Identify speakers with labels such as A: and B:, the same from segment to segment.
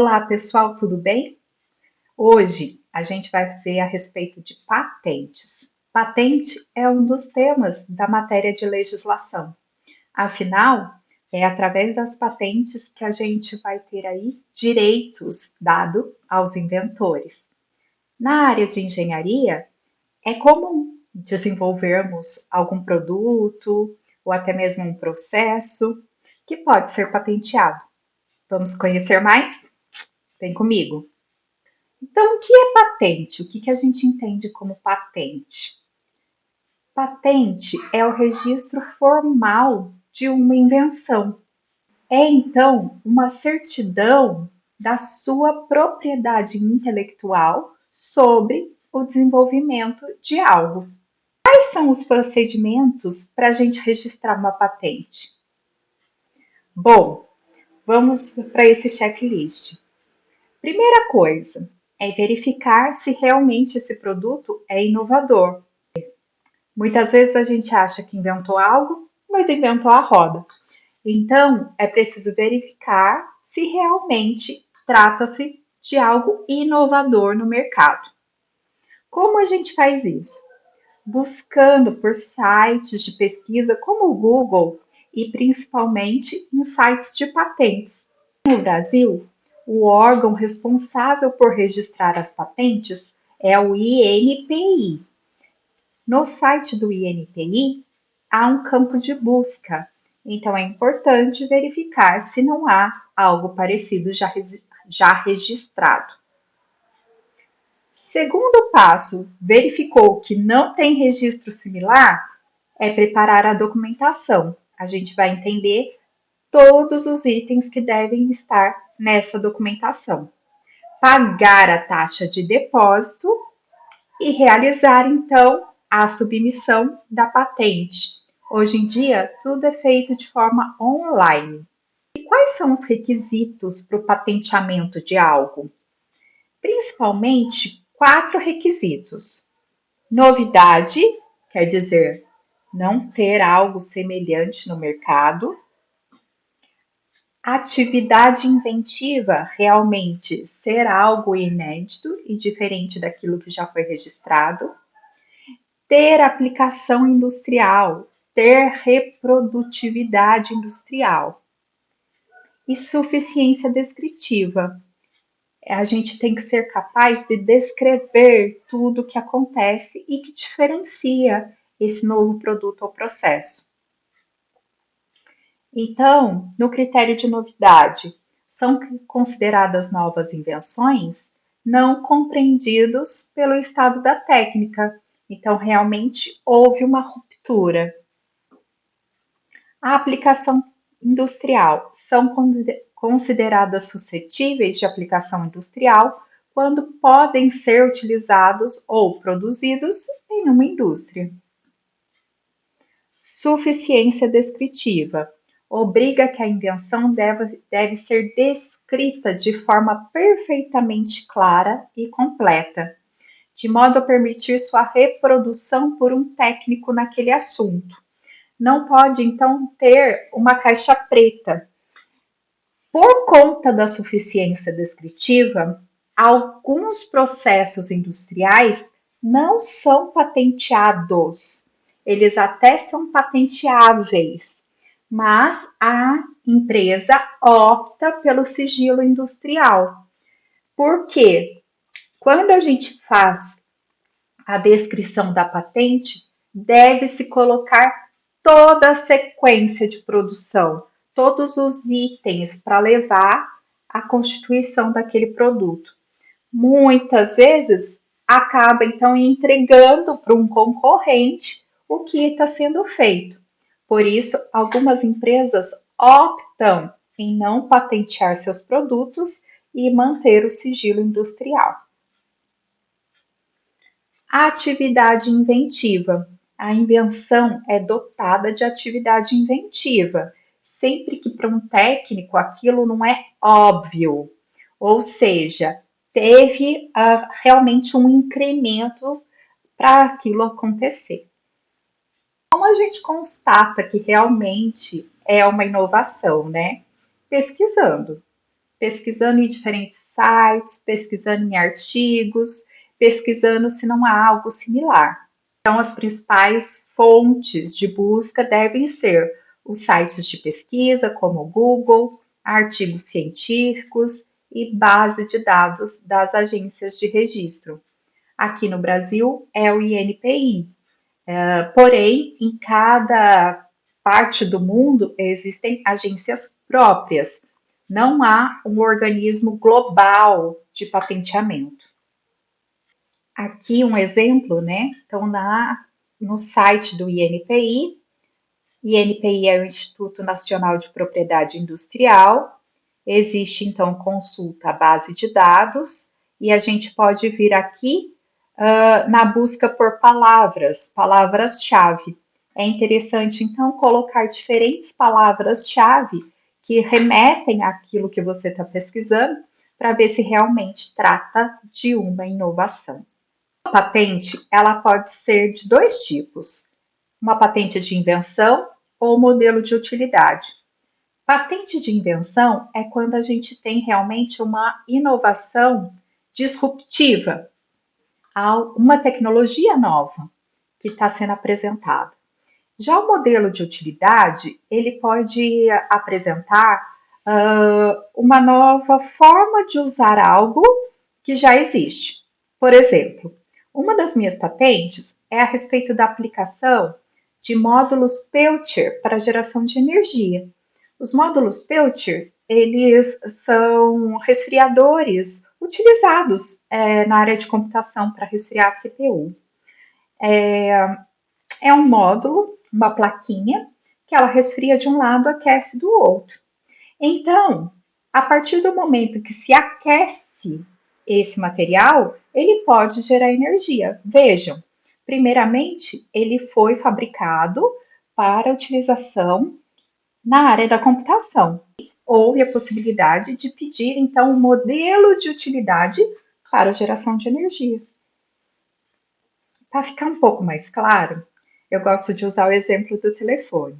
A: Olá, pessoal, tudo bem? Hoje a gente vai ver a respeito de patentes. Patente é um dos temas da matéria de legislação. Afinal, é através das patentes que a gente vai ter aí direitos dados aos inventores. Na área de engenharia, é comum desenvolvermos algum produto ou até mesmo um processo que pode ser patenteado. Vamos conhecer mais? Vem comigo! Então, o que é patente? O que a gente entende como patente? Patente é o registro formal de uma invenção. É então uma certidão da sua propriedade intelectual sobre o desenvolvimento de algo. Quais são os procedimentos para a gente registrar uma patente? Bom, vamos para esse checklist. Primeira coisa é verificar se realmente esse produto é inovador. Muitas vezes a gente acha que inventou algo, mas inventou a roda. Então, é preciso verificar se realmente trata-se de algo inovador no mercado. Como a gente faz isso? Buscando por sites de pesquisa como o Google e principalmente em sites de patentes. No Brasil, o órgão responsável por registrar as patentes é o INPI. No site do INPI, há um campo de busca, então é importante verificar se não há algo parecido já registrado. Segundo passo, verificou que não tem registro similar? É preparar a documentação. A gente vai entender todos os itens que devem estar nessa documentação. Pagar a taxa de depósito e realizar então a submissão da patente. Hoje em dia, tudo é feito de forma online. E quais são os requisitos para o patenteamento de algo? Principalmente quatro requisitos: novidade, quer dizer, não ter algo semelhante no mercado. Atividade inventiva, realmente ser algo inédito e diferente daquilo que já foi registrado. Ter aplicação industrial, ter reprodutividade industrial. E suficiência descritiva. A gente tem que ser capaz de descrever tudo o que acontece e que diferencia esse novo produto ou processo. Então, no critério de novidade, são consideradas novas invenções não compreendidos pelo estado da técnica. Então, realmente houve uma ruptura. A aplicação industrial são consideradas suscetíveis de aplicação industrial quando podem ser utilizados ou produzidos em uma indústria. Suficiência descritiva obriga que a invenção deve ser descrita de forma perfeitamente clara e completa, de modo a permitir sua reprodução por um técnico naquele assunto. Não pode, então, ter uma caixa preta. Por conta da suficiência descritiva, alguns processos industriais não são patenteados. Eles até são patenteáveis, mas a empresa opta pelo sigilo industrial. Por quê? Quando a gente faz a descrição da patente, deve-se colocar toda a sequência de produção, todos os itens para levar à constituição daquele produto. Muitas vezes acaba então entregando para um concorrente o que está sendo feito. Por isso, algumas empresas optam em não patentear seus produtos e manter o sigilo industrial. A atividade inventiva. A invenção é dotada de atividade inventiva, sempre que para um técnico aquilo não é óbvio, ou seja, teve realmente um incremento para aquilo acontecer. Como a gente constata que realmente é uma inovação, né? Pesquisando. pesquisando em diferentes sites, pesquisando em artigos, pesquisando se não há algo similar. Então, as principais fontes de busca devem ser os sites de pesquisa, como o Google, artigos científicos e base de dados das agências de registro. Aqui no Brasil é o INPI. Porém, em cada parte do mundo existem agências próprias. Não há um organismo global de patenteamento. Aqui um exemplo, né? Então, no site do INPI, INPI é o Instituto Nacional de Propriedade Industrial. Existe então consulta à base de dados e a gente pode vir aqui na busca por palavras-chave. É interessante então colocar diferentes palavras-chave que remetem àquilo que você está pesquisando para ver se realmente trata de uma inovação. A patente, ela pode ser de dois tipos: uma patente de invenção ou modelo de utilidade. Patente de invenção é quando a gente tem realmente uma inovação disruptiva, uma tecnologia nova que está sendo apresentada. Já o modelo de utilidade, ele pode apresentar uma nova forma de usar algo que já existe. Por exemplo, uma das minhas patentes é a respeito da aplicação de módulos Peltier para geração de energia. Os módulos Peltier, eles são resfriadores utilizados na área de computação para resfriar a CPU. É um módulo, uma plaquinha, que ela resfria de um lado, aquece do outro. Então, a partir do momento que se aquece esse material, ele pode gerar energia. Vejam, primeiramente, ele foi fabricado para utilização na área da computação. Houve a possibilidade de pedir, então, um modelo de utilidade para geração de energia. Para ficar um pouco mais claro, eu gosto de usar o exemplo do telefone.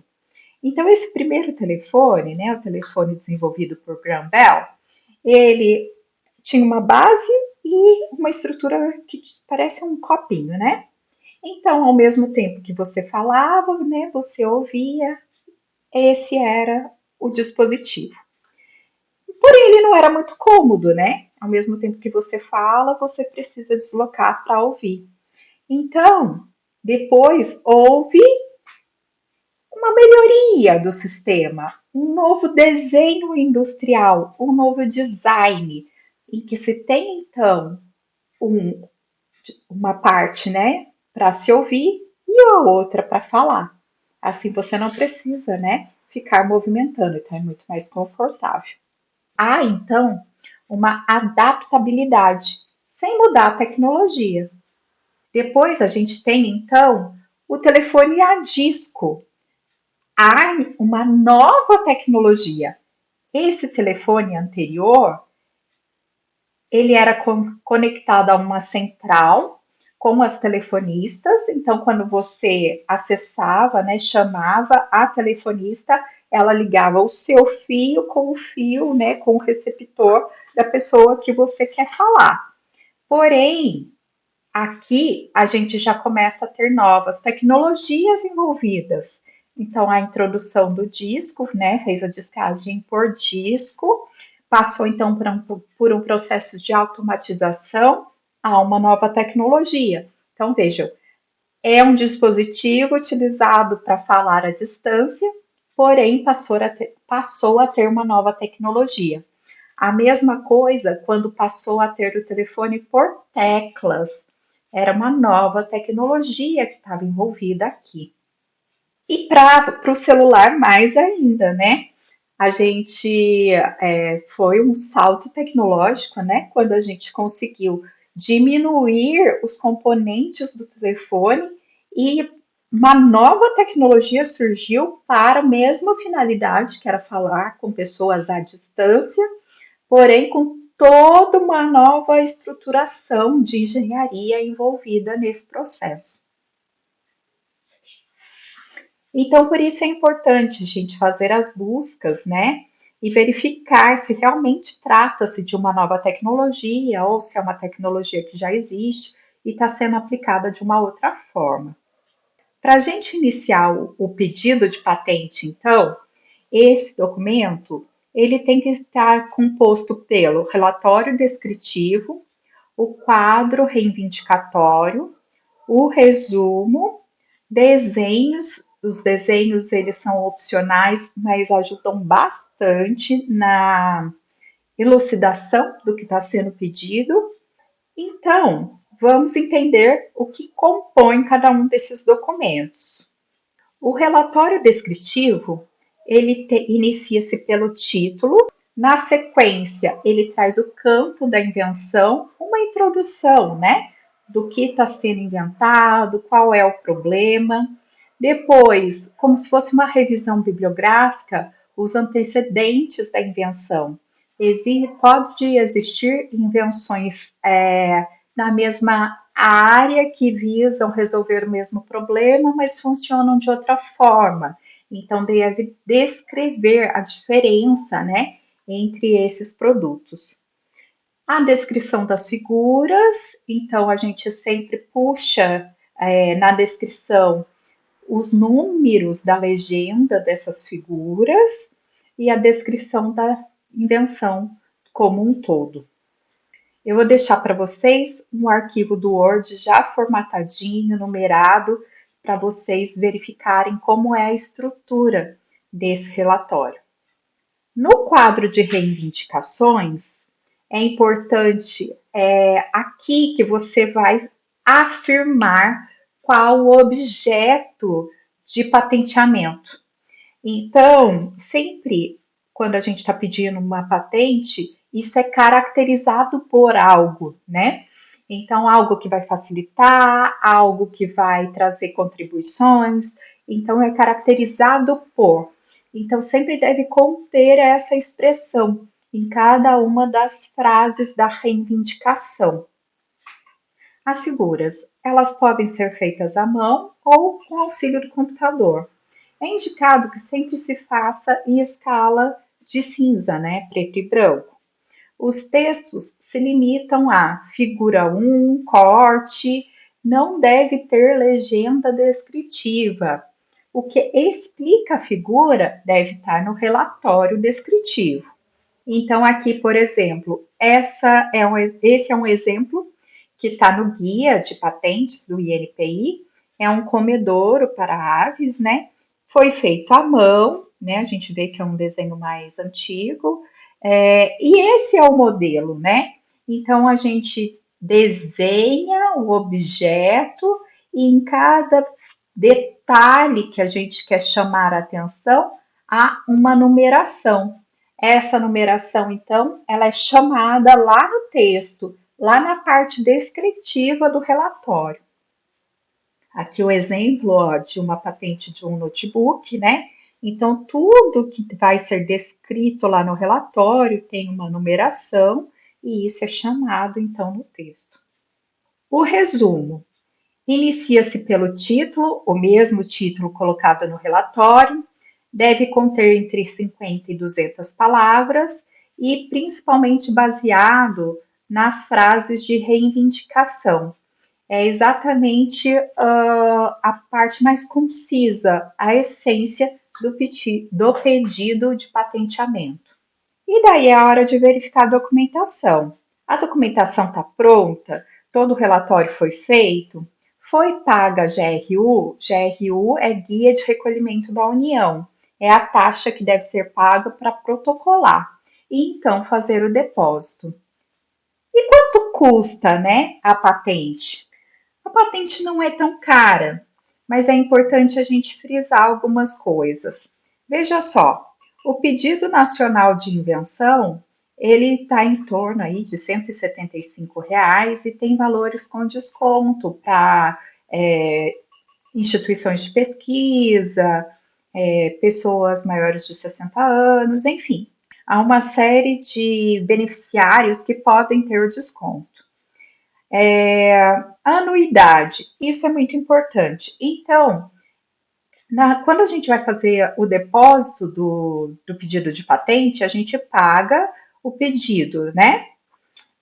A: Então, esse primeiro telefone, né, o telefone desenvolvido por Graham Bell, ele tinha uma base e uma estrutura que parece um copinho, né? Então, ao mesmo tempo que você falava, né, você ouvia, esse era o dispositivo. Porém, ele não era muito cômodo, né? Ao mesmo tempo que você fala, você precisa deslocar para ouvir. Então, depois houve uma melhoria do sistema, um novo desenho industrial, um novo design, em que se tem então um, uma parte, né, para se ouvir e a outra para falar. Assim você não precisa, né, ficar movimentando, então é muito mais confortável. Há então uma adaptabilidade, sem mudar a tecnologia. Depois a gente tem então o telefone a disco. Há uma nova tecnologia. Esse telefone anterior, ele era conectado a uma central com as telefonistas. Então, quando você acessava, né, chamava a telefonista, ela ligava o seu fio com o fio, né, com o receptor da pessoa que você quer falar. Porém, aqui a gente já começa a ter novas tecnologias envolvidas. Então, a introdução do disco, né, fez a discagem por disco, passou então por um processo de automatização a uma nova tecnologia. Então, vejam, é um dispositivo utilizado para falar à distância, porém passou a ter uma nova tecnologia. A mesma coisa quando passou a ter o telefone por teclas. Era uma nova tecnologia que estava envolvida aqui. E para o celular, mais ainda, né? A gente foi um salto tecnológico, né? Quando a gente conseguiu diminuir os componentes do telefone e uma nova tecnologia surgiu para a mesma finalidade, que era falar com pessoas à distância, porém com toda uma nova estruturação de engenharia envolvida nesse processo. Então, por isso é importante a gente fazer as buscas, né, e verificar se realmente trata-se de uma nova tecnologia ou se é uma tecnologia que já existe e está sendo aplicada de uma outra forma. Para a gente iniciar o pedido de patente, então, esse documento ele tem que estar composto pelo relatório descritivo, o quadro reivindicatório, o resumo, desenhos. Os desenhos eles são opcionais, mas ajudam bastante na elucidação do que está sendo pedido. Então, vamos entender o que compõe cada um desses documentos. O relatório descritivo, inicia-se pelo título, na sequência ele traz o campo da invenção, uma introdução, né, do que está sendo inventado, qual é o problema. Depois, como se fosse uma revisão bibliográfica, os antecedentes da invenção. Pode existir invenções na mesma área que visam resolver o mesmo problema, mas funcionam de outra forma. Então, deve descrever a diferença, né, entre esses produtos. A descrição das figuras, então a gente sempre puxa na descrição os números da legenda dessas figuras e a descrição da invenção como um todo. Eu vou deixar para vocês um arquivo do Word já formatadinho, numerado, para vocês verificarem como é a estrutura desse relatório. No quadro de reivindicações, é importante aqui que você vai afirmar qual o objeto de patenteamento. Então, sempre quando a gente está pedindo uma patente, isso é caracterizado por algo, né? Então, algo que vai facilitar, algo que vai trazer contribuições. Então, é caracterizado por. Então, sempre deve conter essa expressão em cada uma das frases da reivindicação. As figuras, elas podem ser feitas à mão ou com auxílio do computador. É indicado que sempre se faça em escala de cinza, né, preto e branco. Os textos se limitam a figura 1, corte, não deve ter legenda descritiva. O que explica a figura deve estar no relatório descritivo. Então, aqui, por exemplo, esse é um exemplo que está no guia de patentes do INPI. É um comedouro para aves, né? Foi feito à mão, né? A gente vê que é um desenho mais antigo. E esse é o modelo, né? Então, a gente desenha o objeto e em cada detalhe que a gente quer chamar a atenção, há uma numeração. Essa numeração, então, ela é chamada lá no texto, lá na parte descritiva do relatório. Aqui o exemplo de uma patente de um notebook, né? Então, tudo que vai ser descrito lá no relatório tem uma numeração e isso é chamado, então, no texto. O resumo. Inicia-se pelo título, o mesmo título colocado no relatório, deve conter entre 50 e 200 palavras e principalmente baseado nas frases de reivindicação. É exatamente a parte mais concisa, a essência do pedido de patenteamento. E daí é a hora de verificar a documentação. A documentação está pronta? Todo o relatório foi feito? Foi paga a GRU? GRU é Guia de Recolhimento da União. É a taxa que deve ser paga para protocolar e então fazer o depósito. E quanto custa, né, a patente? A patente não é tão cara, mas é importante a gente frisar algumas coisas. Veja só, o pedido nacional de invenção, ele está em torno aí de R$ 175 e tem valores com desconto para instituições de pesquisa, pessoas maiores de 60 anos, enfim. Há uma série de beneficiários que podem ter o desconto. Anuidade, isso é muito importante. Então, Quando a gente vai fazer o depósito do pedido de patente, a gente paga o pedido, né?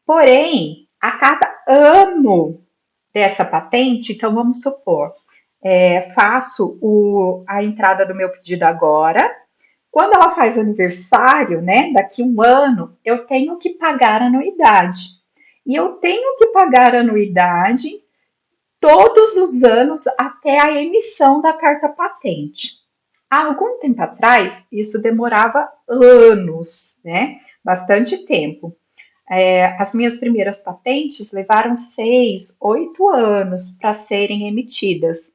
A: Porém, a cada ano dessa patente, então vamos supor, faço a entrada do meu pedido agora. Quando ela faz aniversário, né, daqui um ano, eu tenho que pagar anuidade. E eu tenho que pagar anuidade todos os anos até a emissão da carta patente. Há algum tempo atrás, isso demorava anos, né? Bastante tempo. As minhas primeiras patentes levaram 6, 8 anos para serem emitidas.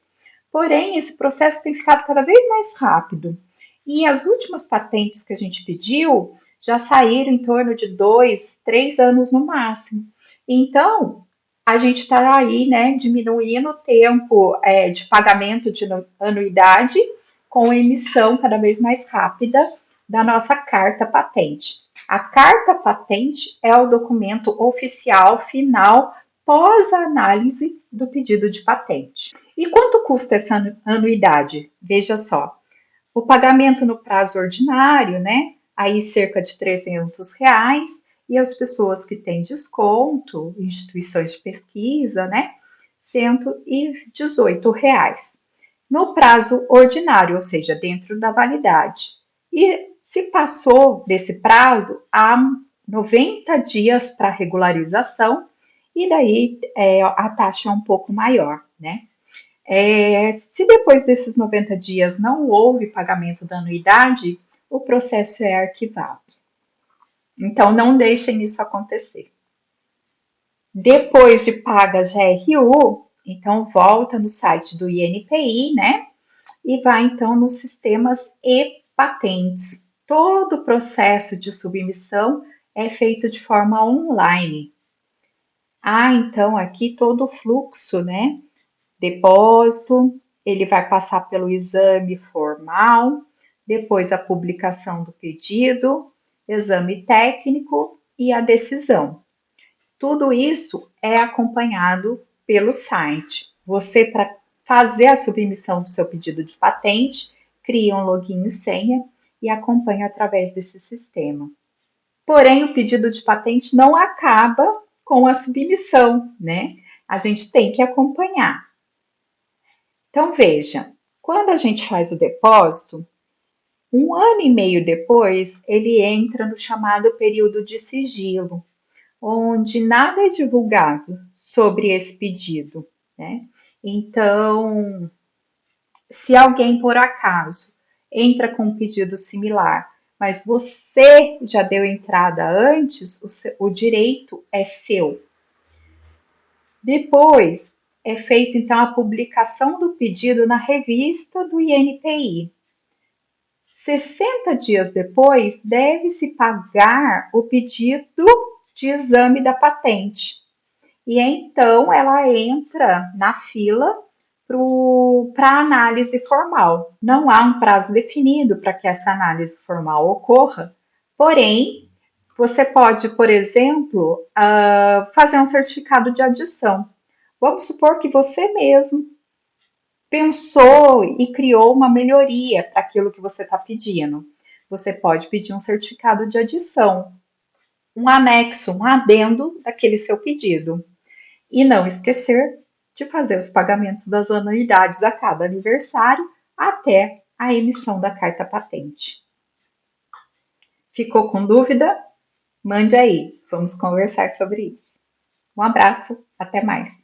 A: Porém, esse processo tem ficado cada vez mais rápido. E as últimas patentes que a gente pediu já saíram em torno de 2, 3 anos no máximo. Então, a gente está aí, né, diminuindo o tempo de pagamento de anuidade com a emissão cada vez mais rápida da nossa carta patente. A carta patente é o documento oficial final pós-análise do pedido de patente. E quanto custa essa anuidade? Veja só, o pagamento no prazo ordinário, né? Aí cerca de R$ 300, e as pessoas que têm desconto, instituições de pesquisa, né? R$ 118. No prazo ordinário, ou seja, dentro da validade. E se passou desse prazo, há 90 dias para regularização, e daí a taxa é um pouco maior, né? Se depois desses 90 dias não houve pagamento da anuidade, o processo é arquivado. Então, não deixem isso acontecer. Depois de paga a GRU, então volta no site do INPI, né? E vai então nos sistemas e-patentes. Todo o processo de submissão é feito de forma online. Então aqui todo o fluxo, né? Depósito, ele vai passar pelo exame formal, depois a publicação do pedido, exame técnico e a decisão. Tudo isso é acompanhado pelo site. Você, para fazer a submissão do seu pedido de patente, cria um login e senha e acompanha através desse sistema. Porém, o pedido de patente não acaba com a submissão, né? A gente tem que acompanhar. Então, veja, quando a gente faz o depósito, 1 ano e meio depois, ele entra no chamado período de sigilo, onde nada é divulgado sobre esse pedido, né? Então, se alguém por acaso entra com um pedido similar, mas você já deu entrada antes, o direito é seu. Depois é feita então a publicação do pedido na revista do INPI. 60 dias depois, deve-se pagar o pedido de exame da patente. E então ela entra na fila para análise formal. Não há um prazo definido para que essa análise formal ocorra, porém, você pode, por exemplo, fazer um certificado de adição. Vamos supor que você mesmo pensou e criou uma melhoria para aquilo que você está pedindo. Você pode pedir um certificado de adição, um anexo, um adendo daquele seu pedido. E não esquecer de fazer os pagamentos das anuidades a cada aniversário até a emissão da carta patente. Ficou com dúvida? Mande aí, vamos conversar sobre isso. Um abraço, até mais.